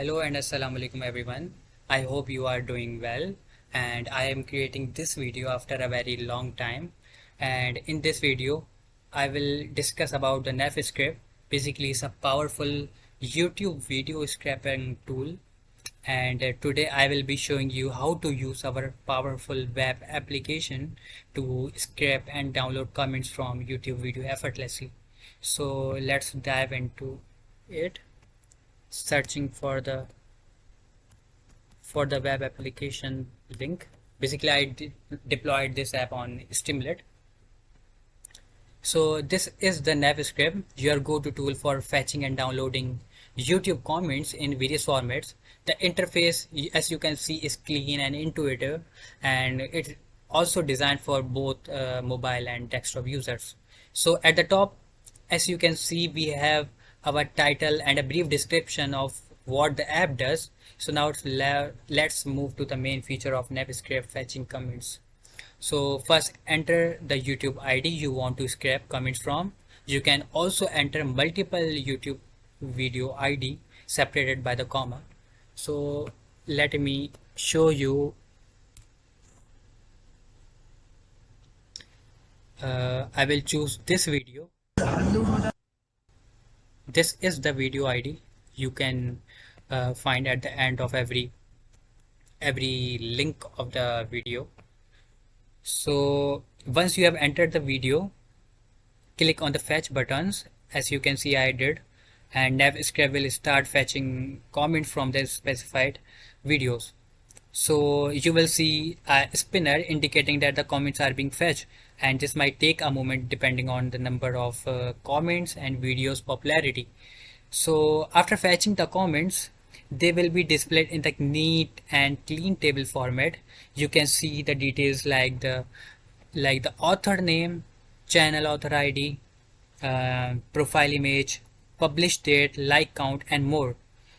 Hello and assalamu alaikum everyone. I hope you are doing well, and I am creating this video after a very long time. And in this video I will discuss about the Naf-Scrape. Basically it's a powerful YouTube video scraping tool, and today I will be showing you how to use our powerful web application to scrape and download comments from YouTube video effortlessly. So let's dive into it. Searching for the web application link. Basically I deployed this app on Stimulate. So this is the Naf-Scrape, your go-to tool for fetching and downloading YouTube comments in various formats. The interface, as you can see, is clean and intuitive, and it's also designed for both mobile and desktop users. So at the top, as you can see, we have our title and a brief description of what the app does. So now let's move to the main feature of Naf-Scrape, fetching comments. So first, enter the YouTube ID you want to scrape comments from. You can also enter multiple YouTube video ID separated by the comma. So let me show you. I will choose this video. This is the video ID you can find at the end of every link of the video. So once you have entered the video, click on the fetch buttons, as you can see I did, and Naf-Scrape will start fetching comments from the specified videos. So you will see a spinner indicating that the comments are being fetched, and this might take a moment depending on the number of comments and videos popularity. So after fetching the comments, they will be displayed in the neat and clean table format. You can see the details like the author name, channel author ID, profile image, published date, like count, and more.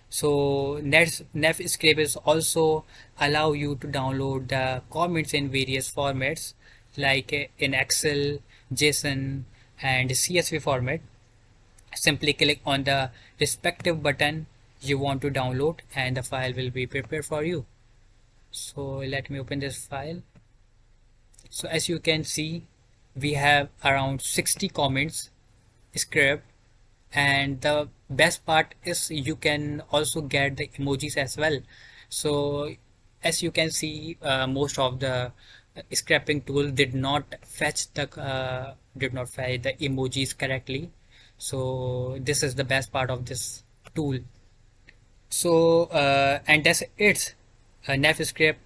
So Naf-Scrape is also allow you to download the comments in various formats like in Excel, JSON, and CSV format. Simply click on the respective button you want to download and the file will be prepared for you. So let me open this file. So as you can see, we have around 60 comments scraped, and the best part is you can also get the emojis as well. So as you can see, most of the scraping tool did not fetch the emojis correctly. So this is the best part of this tool. So and that's it. Naf-Scrape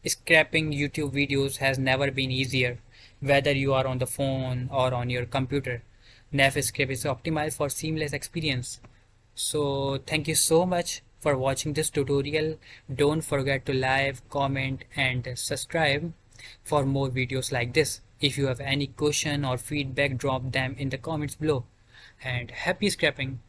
scraping YouTube videos has never been easier, whether you are on the phone or on your computer. Naf-Scrape is optimized for seamless experience. So thank you so much for watching this tutorial. Don't forget to like, comment, and subscribe for more videos like this. If you have any question or feedback, drop them in the comments below. And happy scraping!